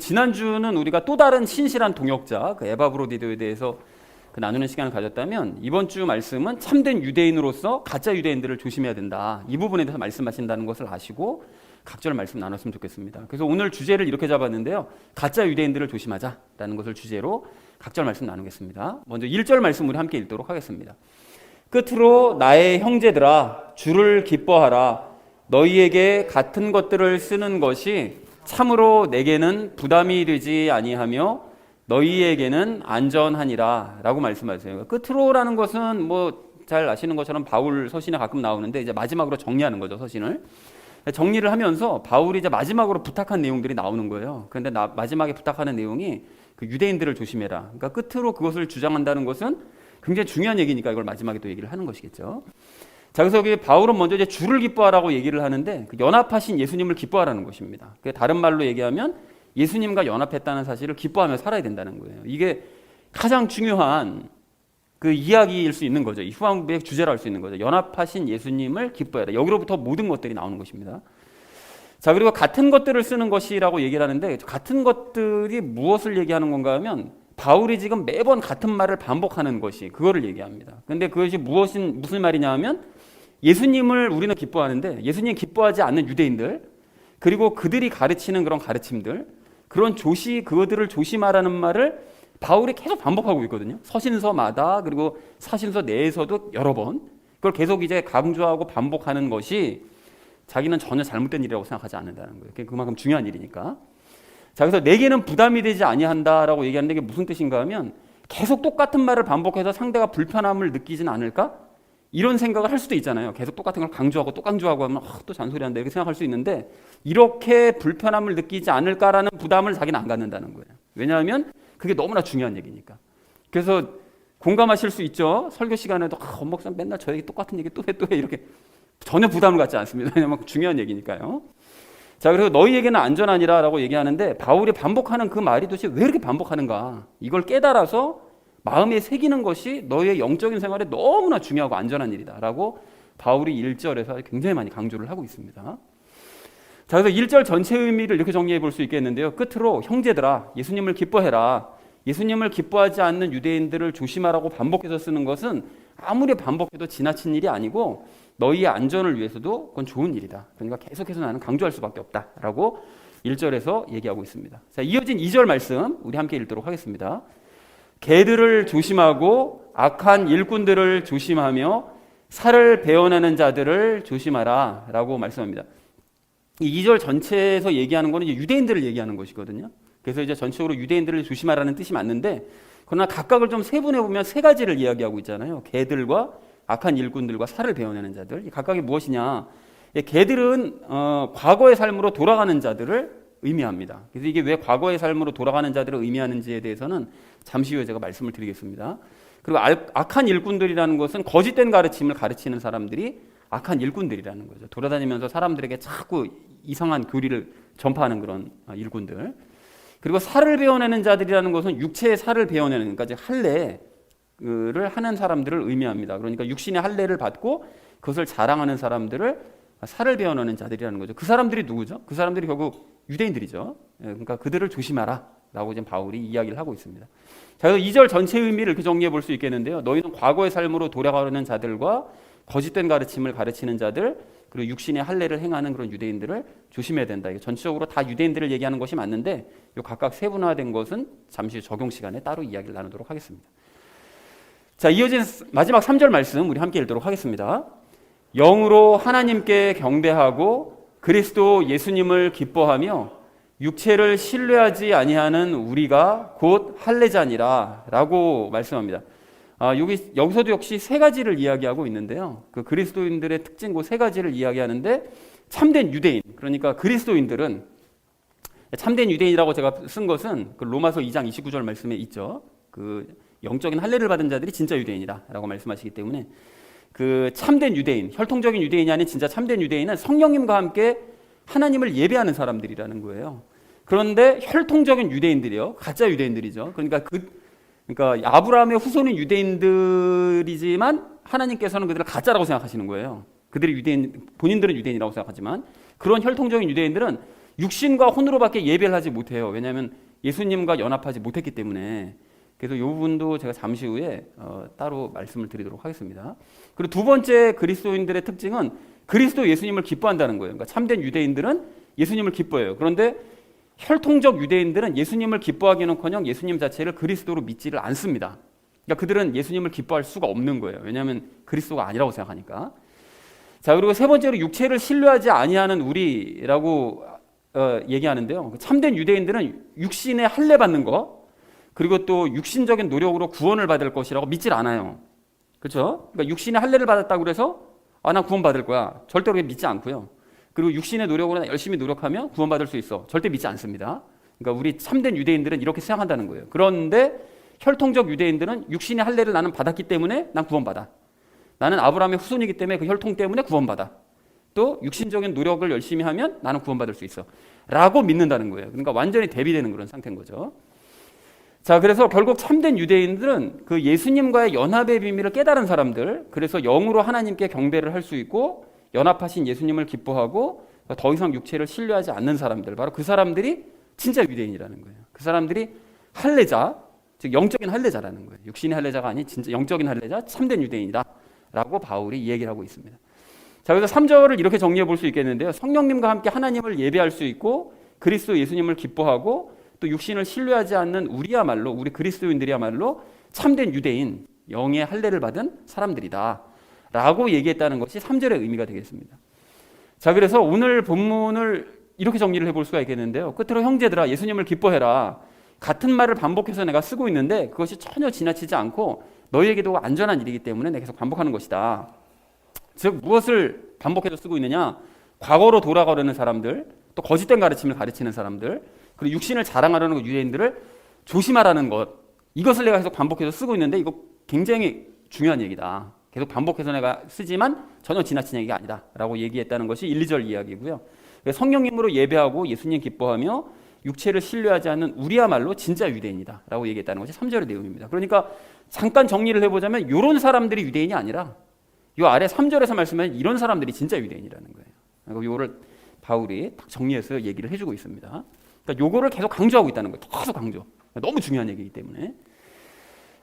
지난주는 우리가 또 다른 신실한 동역자 그 에바 브로디도에 대해서 나누는 시간을 가졌다면, 이번 주 말씀은 참된 유대인으로서 가짜 유대인들을 조심해야 된다, 이 부분에 대해서 말씀하신다는 것을 아시고 각절 말씀 나눴으면 좋겠습니다. 그래서 오늘 주제를 이렇게 잡았는데요, 가짜 유대인들을 조심하자라는 것을 주제로 각절 말씀 나누겠습니다. 먼저 1절 말씀 우리 함께 읽도록 하겠습니다. 끝으로 나의 형제들아, 주를 기뻐하라. 너희에게 같은 것들을 쓰는 것이 참으로 내게는 부담이 되지 아니하며 너희에게는 안전하니라 라고 말씀하세요. 끝으로라는 것은 뭐 잘 아시는 것처럼 바울 서신에 가끔 나오는데, 이제 마지막으로 정리하는 거죠. 서신을 정리를 하면서 바울이 이제 마지막으로 부탁한 내용들이 나오는 거예요. 그런데 마지막에 부탁하는 내용이 그 유대인들을 조심해라. 그러니까 끝으로 그것을 주장한다는 것은 굉장히 중요한 얘기니까 이걸 마지막에 또 얘기를 하는 것이겠죠. 자, 그래서 바울은 먼저 이제 주를 기뻐하라고 얘기를 하는데, 그 연합하신 예수님을 기뻐하라는 것입니다. 다른 말로 얘기하면 예수님과 연합했다는 사실을 기뻐하며 살아야 된다는 거예요. 이게 가장 중요한 그 이야기일 수 있는 거죠. 이 후반부의 주제로 할 수 있는 거죠. 연합하신 예수님을 기뻐해라. 여기로부터 모든 것들이 나오는 것입니다. 자, 그리고 같은 것들을 쓰는 것이라고 얘기를 하는데, 같은 것들이 무엇을 얘기하는 건가 하면 바울이 지금 매번 같은 말을 반복하는 것이 그거를 얘기합니다. 그런데 그것이 무슨 말이냐 하면, 예수님을 우리는 기뻐하는데 예수님 기뻐하지 않는 유대인들, 그리고 그들이 가르치는 그런 가르침들, 그들을 조심하라는 말을 바울이 계속 반복하고 있거든요. 서신서마다, 그리고 사신서 내에서도 여러 번 그걸 계속 이제 강조하고 반복하는 것이 자기는 전혀 잘못된 일이라고 생각하지 않는다는 거예요. 그만큼 중요한 일이니까. 자, 그래서 내게는 부담이 되지 아니한다라고 얘기하는 게 무슨 뜻인가 하면, 계속 똑같은 말을 반복해서 상대가 불편함을 느끼진 않을까? 이런 생각을 할 수도 있잖아요. 계속 똑같은 걸 강조하고 또 강조하고 하면 또 잔소리한다 이렇게 생각할 수 있는데, 이렇게 불편함을 느끼지 않을까라는 부담을 자기는 안 갖는다는 거예요. 왜냐하면 그게 너무나 중요한 얘기니까. 그래서 공감하실 수 있죠. 설교 시간에도 엄목사 맨날 저 얘기 똑같은 얘기 또 해 이렇게 전혀 부담을 갖지 않습니다. 왜냐하면 중요한 얘기니까요. 자, 그래서 너희에게는 안전하니라 라고 얘기하는데, 바울이 반복하는 그 말이 도대체 왜 이렇게 반복하는가, 이걸 깨달아서 마음에 새기는 것이 너희의 영적인 생활에 너무나 중요하고 안전한 일이다 라고 바울이 1절에서 굉장히 많이 강조를 하고 있습니다. 자, 그래서 1절 전체 의미를 이렇게 정리해 볼 수 있겠는데요. 끝으로 형제들아, 예수님을 기뻐해라. 예수님을 기뻐하지 않는 유대인들을 조심하라고 반복해서 쓰는 것은 아무리 반복해도 지나친 일이 아니고 너희의 안전을 위해서도 그건 좋은 일이다. 그러니까 계속해서 나는 강조할 수밖에 없다라고 1절에서 얘기하고 있습니다. 자, 이어진 2절 말씀 우리 함께 읽도록 하겠습니다. 개들을 조심하고 악한 일꾼들을 조심하며 살을 베어내는 자들을 조심하라 라고 말씀합니다. 이 2절 전체에서 얘기하는 거는 유대인들을 얘기하는 것이거든요. 그래서 이제 전체적으로 유대인들을 조심하라는 뜻이 맞는데, 그러나 각각을 좀 세분해 보면 세 가지를 이야기하고 있잖아요. 개들과 악한 일꾼들과 살을 베어내는 자들. 각각이 무엇이냐? 개들은 과거의 삶으로 돌아가는 자들을 의미합니다. 그래서 이게 왜 과거의 삶으로 돌아가는 자들을 의미하는지에 대해서는 잠시 후에 제가 말씀을 드리겠습니다. 그리고 악한 일꾼들이라는 것은 거짓된 가르침을 가르치는 사람들이 악한 일꾼들이라는 거죠. 돌아다니면서 사람들에게 자꾸 이상한 교리를 전파하는 그런 일꾼들. 그리고 살을 베어내는 자들이라는 것은 육체의 살을 베어내는, 그러니까 할례를 하는 사람들을 의미합니다. 그러니까 육신의 할례를 받고 그것을 자랑하는 사람들을 살을 베어내는 자들이라는 거죠. 그 사람들이 누구죠? 그 사람들이 결국 유대인들이죠. 그러니까 그들을 조심하라 라고 지금 바울이 이야기를 하고 있습니다. 자, 그래서 2절 전체 의미를 이렇게 정리해 볼 수 있겠는데요. 너희는 과거의 삶으로 돌아가려는 자들과 거짓된 가르침을 가르치는 자들, 그리고 육신의 할례를 행하는 그런 유대인들을 조심해야 된다. 이게 전체적으로 다 유대인들을 얘기하는 것이 맞는데, 이 각각 세분화된 것은 잠시 적용 시간에 따로 이야기를 나누도록 하겠습니다. 자, 이어진 마지막 3절 말씀 우리 함께 읽도록 하겠습니다. 영으로 하나님께 경배하고 그리스도 예수님을 기뻐하며 육체를 신뢰하지 아니하는 우리가 곧 할례자니라 라고 말씀합니다. 여기서도 역시 세 가지를 이야기하고 있는데요. 그 그리스도인들의 특징 그 세 가지를 이야기하는데, 참된 유대인, 그러니까 그리스도인들은, 참된 유대인이라고 제가 쓴 것은 그 로마서 2장 29절 말씀에 있죠. 그 영적인 할례를 받은 자들이 진짜 유대인이다라고 말씀하시기 때문에, 그 참된 유대인, 혈통적인 유대인이 아닌 진짜 참된 유대인은 성령님과 함께 하나님을 예배하는 사람들이라는 거예요. 그런데 혈통적인 유대인들이요, 가짜 유대인들이죠. 그러니까 아브라함의 후손인 유대인들이지만 하나님께서는 그들을 가짜라고 생각하시는 거예요. 그들이 본인들은 유대인이라고 생각하지만, 그런 혈통적인 유대인들은 육신과 혼으로밖에 예배를 하지 못해요. 왜냐하면 예수님과 연합하지 못했기 때문에. 그래서 이 부분도 제가 잠시 후에 따로 말씀을 드리도록 하겠습니다. 그리고 두 번째 그리스도인들의 특징은 그리스도 예수님을 기뻐한다는 거예요. 그러니까 참된 유대인들은 예수님을 기뻐해요. 그런데 혈통적 유대인들은 예수님을 기뻐하기는커녕 예수님 자체를 그리스도로 믿지를 않습니다. 그러니까 그들은 예수님을 기뻐할 수가 없는 거예요. 왜냐하면 그리스도가 아니라고 생각하니까. 자, 그리고 세 번째로 육체를 신뢰하지 아니하는 우리라고 얘기하는데요. 참된 유대인들은 육신의 할례 받는 거, 그리고 또 육신적인 노력으로 구원을 받을 것이라고 믿질 않아요. 그렇죠? 그러니까 육신의 할례를 받았다고 그래서 나 구원 받을 거야. 절대로 믿지 않고요. 그리고 육신의 노력으로 열심히 노력하면 구원 받을 수 있어. 절대 믿지 않습니다. 그러니까 우리 참된 유대인들은 이렇게 생각한다는 거예요. 그런데 혈통적 유대인들은 육신의 할례를 나는 받았기 때문에 난 구원받아. 나는 아브라함의 후손이기 때문에 그 혈통 때문에 구원받아. 또 육신적인 노력을 열심히 하면 나는 구원받을 수 있어. 라고 믿는다는 거예요. 그러니까 완전히 대비되는 그런 상태인 거죠. 자, 그래서 결국 참된 유대인들은 그 예수님과의 연합의 비밀을 깨달은 사람들, 그래서 영으로 하나님께 경배를 할 수 있고 연합하신 예수님을 기뻐하고 더 이상 육체를 신뢰하지 않는 사람들, 바로 그 사람들이 진짜 유대인이라는 거예요. 그 사람들이 할례자, 즉 영적인 할례자라는 거예요. 육신의 할례자가 아닌 진짜 영적인 할례자, 참된 유대인이다 라고 바울이 얘기를 하고 있습니다. 자, 그래서 3절을 이렇게 정리해 볼 수 있겠는데요. 성령님과 함께 하나님을 예배할 수 있고 그리스도 예수님을 기뻐하고 또 육신을 신뢰하지 않는 우리야말로, 우리 그리스도인들이야말로 참된 유대인, 영의 할례를 받은 사람들이다 라고 얘기했다는 것이 3절의 의미가 되겠습니다. 자, 그래서 오늘 본문을 이렇게 정리를 해볼 수가 있겠는데요. 끝으로 형제들아 예수님을 기뻐해라. 같은 말을 반복해서 내가 쓰고 있는데 그것이 전혀 지나치지 않고 너희에게도 안전한 일이기 때문에 내가 계속 반복하는 것이다. 즉 무엇을 반복해서 쓰고 있느냐? 과거로 돌아가려는 사람들, 또 거짓된 가르침을 가르치는 사람들, 그리고 육신을 자랑하려는 유대인들을 조심하라는 것, 이것을 내가 계속 반복해서 쓰고 있는데 이거 굉장히 중요한 얘기다. 계속 반복해서 내가 쓰지만 전혀 지나친 얘기가 아니다 라고 얘기했다는 것이 1, 2절 이야기고요. 성령님으로 예배하고 예수님 기뻐하며 육체를 신뢰하지 않는 우리야말로 진짜 유대인이다 라고 얘기했다는 것이 3절의 내용입니다. 그러니까 잠깐 정리를 해보자면 이런 사람들이 유대인이 아니라 이 아래 3절에서 말씀하신 이런 사람들이 진짜 유대인이라는 거예요. 이거를 바울이 딱 정리해서 얘기를 해주고 있습니다. 그러니까 요거를 계속 강조하고 있다는 거예요. 계속 강조. 너무 중요한 얘기이기 때문에.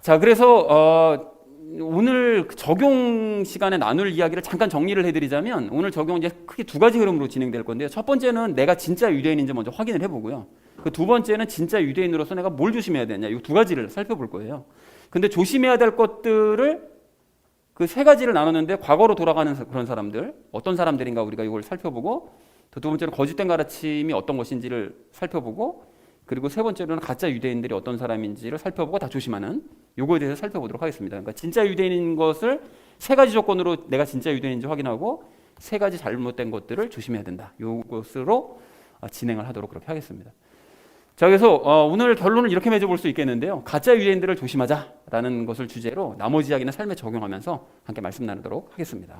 자, 그래서 오늘 적용 시간에 나눌 이야기를 잠깐 정리를 해드리자면 오늘 적용은 이제 크게 두 가지 흐름으로 진행될 건데요. 첫 번째는 내가 진짜 유대인인지 먼저 확인을 해보고요. 그 두 번째는 진짜 유대인으로서 내가 뭘 조심해야 되냐, 이 두 가지를 살펴볼 거예요. 근데 조심해야 될 것들을 그 세 가지를 나눴는데 과거로 돌아가는 그런 사람들, 어떤 사람들인가 우리가 이걸 살펴보고, 또 두 번째로 거짓된 가르침이 어떤 것인지를 살펴보고, 그리고 세 번째로는 가짜 유대인들이 어떤 사람인지를 살펴보고 다 조심하는 요거에 대해서 살펴보도록 하겠습니다. 그러니까 진짜 유대인인 것을 세 가지 조건으로 내가 진짜 유대인인지 확인하고 세 가지 잘못된 것들을 조심해야 된다. 요것으로 진행을 하도록 그렇게 하겠습니다. 자, 그래서 오늘 결론을 이렇게 맺어볼 수 있겠는데요. 가짜 유대인들을 조심하자라는 것을 주제로 나머지 이야기는 삶에 적용하면서 함께 말씀 나누도록 하겠습니다.